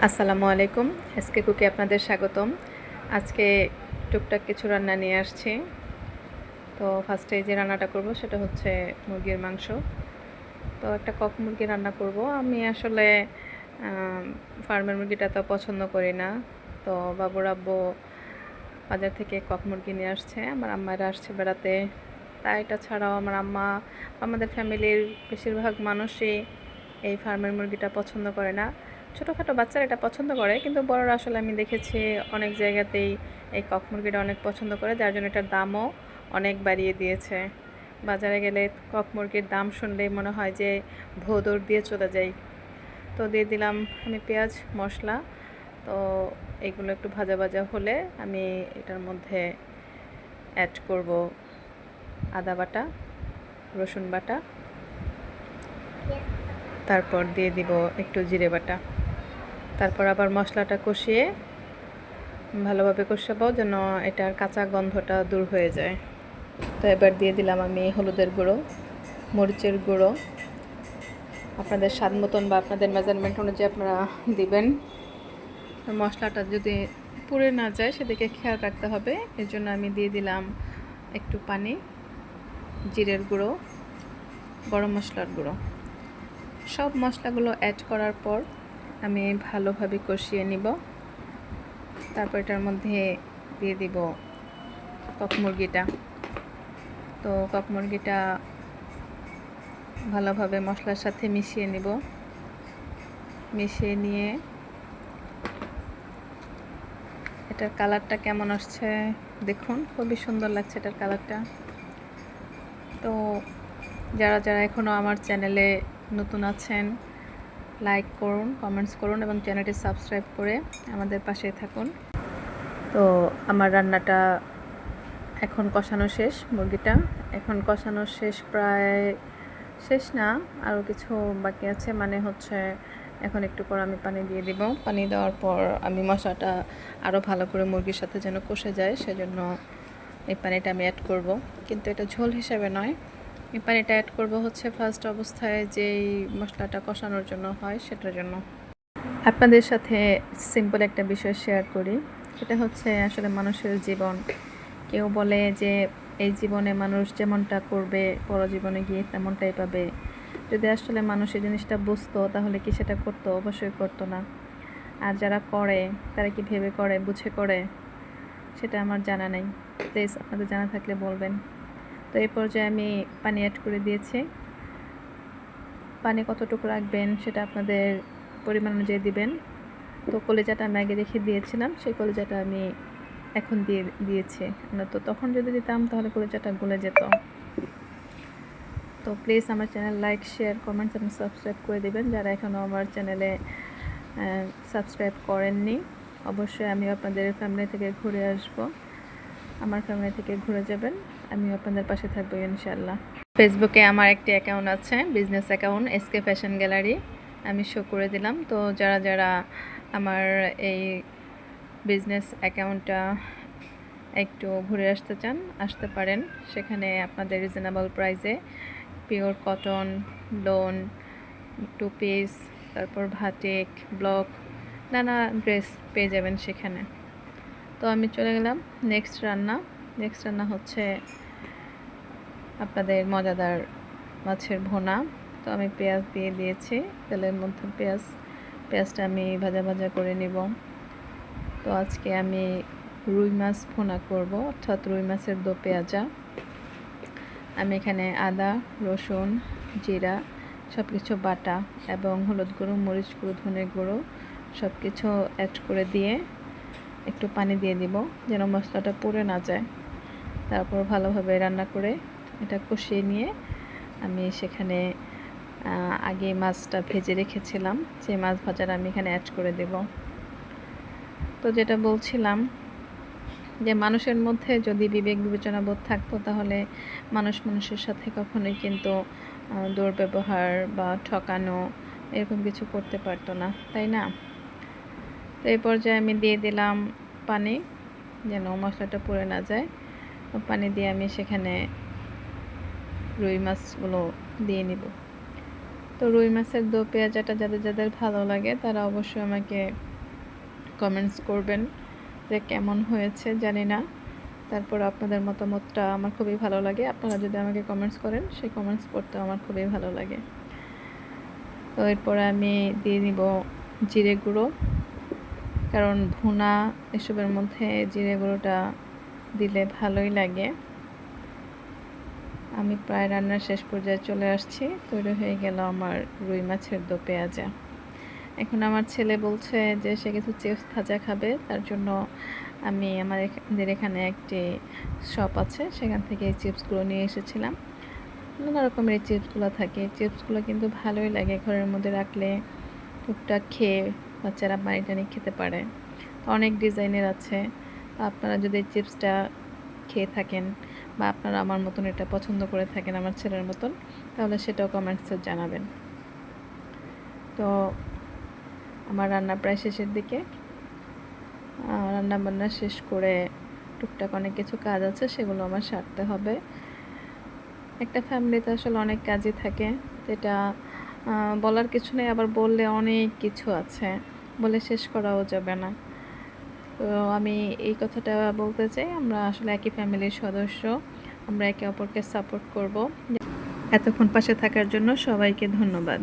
আসসালামু আলাইকুম। এসকে কুকে আপনাদের স্বাগতম। আজকে টুকটাক কিছু রান্না নিয়ে আসছি। তো ফার্স্টে যে রান্নাটা করব সেটা হচ্ছে মুরগির মাংস। তো একটা কক মুরগি রান্না করব। আমি আসলে ফার্মের মুরগিটা তো পছন্দ করি না। তো বাবুর আব্বু বাজার থেকে কক মুরগি নিয়ে আসছে, আমার আম্মারা আসছে বেড়াতে। তাই এটা ছাড়াও আমার আম্মা, আমাদের ফ্যামিলির বেশিরভাগ মানুষই এই ফার্মের মুরগিটা পছন্দ করে না। ছোটোখাটো বাচ্চারা এটা পছন্দ করে, কিন্তু বড়রা আসলে আমি দেখেছি অনেক জায়গাতেই এই কক মুরগিটা অনেক পছন্দ করে, যার জন্য এটার দামও অনেক বাড়িয়ে দিয়েছে। বাজারে গেলে কক মুরগির দাম শুনলেই মনে হয় যে ভোঁদড় দিয়ে চলে যাই। তো দিয়ে দিলাম আমি পেঁয়াজ মশলা। তো এগুলো একটু ভাজা ভাজা হলে আমি এটার মধ্যে অ্যাড করব আদা বাটা, রসুন বাটা, তারপর দিয়ে দিব একটু জিরে বাটা। তারপর আবার মশলাটা কষিয়ে ভালোভাবে কষাবো যেন এটার কাঁচা গন্ধটা দূর হয়ে যায়। তো এবার দিয়ে দিলাম আমি হলুদের গুঁড়ো, মরিচের গুঁড়ো, আপনাদের স্বাদ মতন বা আপনাদের মেজারমেন্ট অনুযায়ী আপনারা দিবেন। মশলাটা যদি পুড়ে না যায় সেদিকে খেয়াল রাখতে হবে, এর জন্য আমি দিয়ে দিলাম একটু পানি, জিরের গুঁড়ো, গরম মশলার গুঁড়ো। সব মশলাগুলো অ্যাড করার পর আমি ভালোভাবে কষিয়ে নিব। তারপর এটার মধ্যে দিয়ে দিব কক মুরগিটা। তো কক মুরগিটা ভালোভাবে মশলার সাথে মিশিয়ে নিব। মিশিয়ে নিয়ে এটার কালারটা কেমন আসছে দেখুন, খুবই সুন্দর লাগছে এটার কালারটা। তো যারা যারা এখনও আমার চ্যানেলে নতুন আছেন, লাইক করুন, কমেন্টস করুন এবং চ্যানেলটি সাবস্ক্রাইব করে আমাদের পাশে থাকুন। তো আমার রান্নাটা এখন কষানো শেষ, মুরগিটা এখন কষানো শেষ, প্রায় শেষ না, আরও কিছু বাকি আছে। মানে হচ্ছে এখন একটু পর আমি পানি দিয়ে দিব। পানি দেওয়ার পর আমি মশলাটা আরও ভালো করে মুরগির সাথে যেন কষে যায় সেজন্য এই পানিটা আমি অ্যাড করব, কিন্তু এটা ঝোল হিসেবে নয়। এই পানিটা অ্যাড করব হচ্ছে ফার্স্ট অবস্থায় যেই মশলাটা কষানোর জন্য হয় সেটার জন্য। আপনাদের সাথে সিম্পল একটা বিষয় শেয়ার করি, সেটা হচ্ছে আসলে মানুষের জীবন। কেউ বলে যে এই জীবনে মানুষ যেমনটা করবে পরজীবনে গিয়ে তেমনটাই পাবে। যদি আসলে মানুষ এই জিনিসটা বুঝতো তাহলে কি সেটা করতো? অবশ্যই করতো না। আর যারা করে তারা কি ভেবে করে, বুঝে করে, সেটা আমার জানা নেই। প্লিজ আপনাদের জানা থাকলে বলবেন। তো এই পর্যায়ে আমি পানি অ্যাড করে দিয়েছি। পানি কতটুকু রাখবেন সেটা আপনাদের পরিমাণ অনুযায়ী দিবেন। তো কলিজাটা আমি আগে রেখে দিয়েছিলাম, সেই কলিজাটা আমি এখন দিয়েছি। না তো তখন যদি দিতাম তাহলে কলিজাটা গলে যেত। তো প্লিজ আমার চ্যানেল লাইক, শেয়ার, কমেন্টস এবং সাবস্ক্রাইব করে দেবেন যারা এখনও আমার চ্যানেলে সাবস্ক্রাইব করেননি। অবশ্যই আমি আপনাদের ফ্যামিলি থেকে ঘুরে আসব, আমার ফ্যামিলি থেকে ঘুরে যাবেন, আমি আপনাদের পাশে থাকবো ইনশাআল্লাহ। ফেসবুকে আমার একটি অ্যাকাউন্ট আছে, business account SK fashion gallery, আমি শো করে দিলাম। তো যারা যারা আমার এই বিজনেস অ্যাকাউন্টটা একটু ঘুরে আসতে চান আসতে পারেন। সেখানে আপনাদের রিজনেবল প্রাইসে pure cotton, lawn, two piece, তারপর ভাটিক, ব্লক, নানা ড্রেস পেয়ে যাবেন সেখানে। তো আমি চলে গেলাম নেক্সট রান্না হচ্ছে আপনাদের মজাদার মাছের ভুনা। তো আমি পেঁয়াজ দিয়ে দিয়েছি তেলের মধ্যে, পেঁয়াজটা আমি ভাজা ভাজা করে নিব। তো আজকে আমি রুই মাছ ভুনা করব, অর্থাৎ রুই মাছের দো পেঁয়াজা। আমি এখানে আদা, রসুন, জিরা সব কিছু বাটা এবং হলুদ গুঁড়ো, মরিচ গুঁড়ো, ধনে গুঁড়ো সব কিছু অ্যাড করে দিয়ে একটু পানি দিয়ে দিব যেন মশলাটা পুড়ে না যায়। তারপর ভালোভাবে রান্না করে এটা কষিয়ে নিয়ে আমি সেখানে আগে মাছটা ভেজে রেখেছিলাম, সেই মাছ ভাজাটা আমি এখানে অ্যাড করে দেব। তো যেটা বলছিলাম যে মানুষের মধ্যে যদি বিবেক বিবেচনা বোধ থাকতো তাহলে মানুষ মানুষের সাথে কখনোই কিন্তু দুর্ব্যবহার বা ঠকানো এরকম কিছু করতে পারতো না, তাই না? তো এই পর্যায়ে আমি দিয়ে দিলাম পানি যেন মশলাটা পুড়ে না যায়। পানি দিয়ে আমি সেখানে রুই মাছগুলো দিয়ে নিব। তো রুই মাছের দো পেঁয়াজাটা যাদের যাদের ভালো লাগে তারা অবশ্যই আমাকে কমেন্টস করবেন যে কেমন হয়েছে জানি না। তারপর আপনাদের মতামতটা আমার খুবই ভালো লাগে। আপনারা যদি আমাকে কমেন্টস করেন, সেই কমেন্টস পড়তেও আমার খুবই ভালো লাগে। তো এরপরে আমি দিয়ে নিব জিরে গুঁড়ো, কারণ ভুনা এসবের মধ্যে জিরে গুঁড়োটা দিলে ভালোই লাগে। আমি প্রায় রান্নার শেষ পর্যায়ে চলে আসছি। তৈরি হয়ে গেল আমার রুই মাছের দো পেঁয়াজা। এখন আমার ছেলে বলছে যে সে কিছু চিপস ভাজা খাবে, তার জন্য আমি আমাদের এখানে একটি শপ আছে, সেখান থেকে এই চিপসগুলো নিয়ে এসেছিলাম। নানা রকমের এই চিপসগুলো থাকে, চিপসগুলো কিন্তু ভালোই লাগে, ঘরের মধ্যে রাখলে টুকটাক খেয়ে বাচ্চারা পানি টানি খেতে পারে। অনেক ডিজাইনের আছে। আপনারা যদি এই চিপসটা খেয়ে থাকেন বা আপনারা আমার মতন এটা পছন্দ করে থাকেন আমার ছেলের মতন, তাহলে সেটাও কমেন্টসে জানাবেন। তো আমার রান্না প্রায় শেষের দিকে, রান্না বান্না শেষ করে টুকটাক অনেক কিছু কাজ আছে, সেগুলো আমার সারতে হবে। একটা ফ্যামিলিতে আসলে অনেক কাজই থাকে, যেটা বলার কিছু নেই, আবার বললে অনেক কিছু আছে, বলে শেষ করাও যাবে না। তো আমি এই কথাটা বলতে চাই, আমরা আসলে একই ফ্যামিলির সদস্য, আমরা একে অপরকে সাপোর্ট করব। এতক্ষণ পাশে থাকার জন্য সবাইকে ধন্যবাদ।